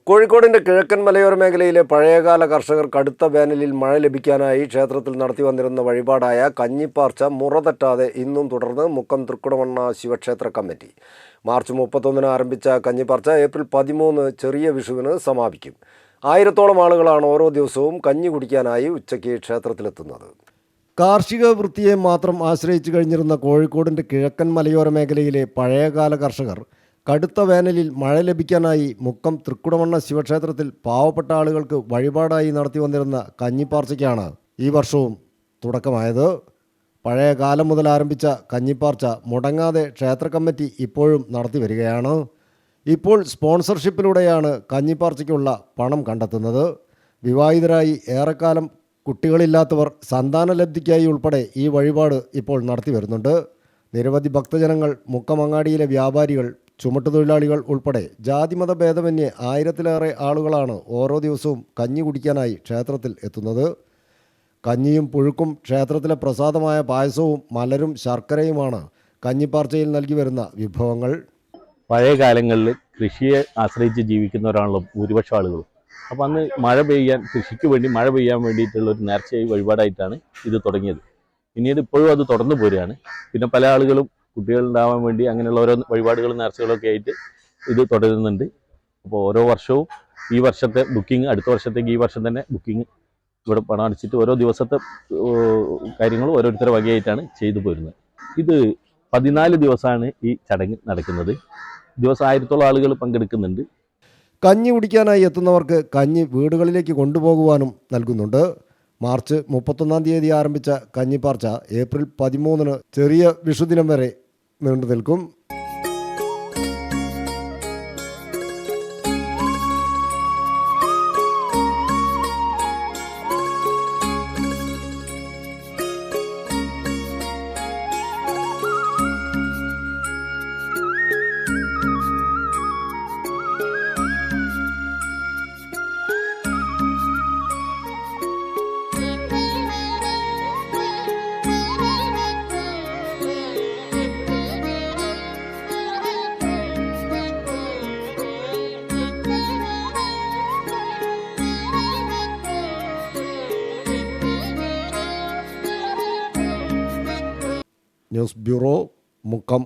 കോഴിക്കോടിന്റെ കിഴക്കൻ മലയോര മേഖലയിലെ പഴയകാല കർഷകർ കടുത്ത വേനലിൽ മഴ ലഭിക്കാനായി ക്ഷേത്രത്തിൽ നടത്തി വന്നിരുന്ന വഴിപാടായ കഞ്ഞിപ്പാർച്ച മുറ തെറ്റാതെ ഇന്നും തുടർന്ന് മുക്കം തൃക്കുടമണ്ണ ശിവക്ഷേത്ര കമ്മിറ്റി. മാർച്ച് 31 ആരംഭിച്ച കഞ്ഞിപ്പാർച്ച ഏപ്രിൽ 13 ചെറിയ വിഷുവിന് സമാപിക്കും. 1000-ഓളം ആളുകളാണ് ഓരോ ദിവസവും കഞ്ഞി കുടിക്കാനായി ഉച്ചയ്ക്ക് ക്ഷേത്രത്തിലെത്തുന്നത്. കാർഷിക വൃത്തിയെ മാത്രം ആശ്രയിച്ചു കഴിഞ്ഞിരുന്ന കോഴിക്കോടിന്റെ കിഴക്കൻ മലയോര മേഖലയിലെ പഴയകാല കർഷകർ കടുത്ത വേനലിൽ മഴ ലഭിക്കാനായി മുക്കം തൃക്കുടമണ്ണ ശിവക്ഷേത്രത്തിൽ പാവപ്പെട്ട ആളുകൾക്ക് വഴിപാടായി നടത്തി വന്നിരുന്ന കഞ്ഞിപ്പാർച്ചയ്ക്കാണ് ഈ വർഷവും തുടക്കമായത്. പഴയ കാലം മുതൽ ആരംഭിച്ച കഞ്ഞിപ്പാർച്ച മുടങ്ങാതെ ക്ഷേത്ര കമ്മിറ്റി ഇപ്പോഴും നടത്തി വരികയാണ്. ഇപ്പോൾ സ്പോൺസർഷിപ്പിലൂടെയാണ് കഞ്ഞിപ്പാർച്ചയ്ക്കുള്ള പണം കണ്ടെത്തുന്നത്. വിവാഹിതരായി ഏറെക്കാലം കുട്ടികളില്ലാത്തവർ സന്താനലബ്ധിക്കായി ഉൾപ്പെടെ ഈ വഴിപാട് ഇപ്പോൾ നടത്തി വരുന്നുണ്ട്. നിരവധി ഭക്തജനങ്ങൾ, മുക്കമങ്ങാടിയിലെ വ്യാപാരികൾ, ചുമട്ടുതൊഴിലാളികൾ ഉൾപ്പെടെ ജാതിമത ഭേദമന്യേ 1000-ലേറെ ആളുകളാണ് ഓരോ ദിവസവും കഞ്ഞി കുടിക്കാനായി ക്ഷേത്രത്തിൽ എത്തുന്നത്. കഞ്ഞിയും പുഴുക്കും ക്ഷേത്രത്തിലെ പ്രസാദമായ പായസവും മലരും ശർക്കരയുമാണ് കഞ്ഞിപ്പാർച്ചയിൽ നൽകി വരുന്ന വിഭവങ്ങൾ. പഴയ കാലങ്ങളിൽ കൃഷിയെ ആശ്രയിച്ച് ജീവിക്കുന്നവരാണല്ലോ ഭൂരിപക്ഷം ആളുകളും. അപ്പോൾ അന്ന് കൃഷിക്ക് വേണ്ടി മഴ പെയ്യാൻ വേണ്ടിയിട്ടുള്ള ഒരു നേർച്ചയായി വഴിപാടായിട്ടാണ് ഇത് തുടങ്ങിയത്. പിന്നീട് ഇപ്പോഴും അത് തുടർന്നു പോരുകയാണ്. പിന്നെ പല ആളുകളും കുട്ടികളുണ്ടാവാൻ വേണ്ടി അങ്ങനെയുള്ള ഓരോ വഴിപാടുകളും നേർച്ചകളൊക്കെ ആയിട്ട് ഇത് തുടരുന്നുണ്ട്. അപ്പോൾ ഓരോ വർഷവും ഈ വർഷത്തെ ബുക്കിംഗ്, അടുത്ത വർഷത്തേക്ക് ഈ വർഷം തന്നെ ബുക്കിംഗ് ഇവിടെ പണം അടിച്ചിട്ട് ഓരോ ദിവസത്തെ കാര്യങ്ങളും ഓരോരുത്തരുടെ വകയായിട്ടാണ് ചെയ്തു പോരുന്നത്. ഇത് 14 ദിവസമാണ് ഈ ചടങ്ങ് നടക്കുന്നത്. ദിവസം 1000-ഓളം ആളുകൾ പങ്കെടുക്കുന്നുണ്ട്. കഞ്ഞി കുടിക്കാനായി എത്തുന്നവർക്ക് കഞ്ഞി വീടുകളിലേക്ക് കൊണ്ടുപോകുവാനും നൽകുന്നുണ്ട്. മാർച്ച് 31 ആരംഭിച്ച കഞ്ഞിപ്പാർച്ച ഏപ്രിൽ 13 ചെറിയ വിഷുദിനം വരെ നീണ്ടു നിൽക്കും. News bureau, Mukkam.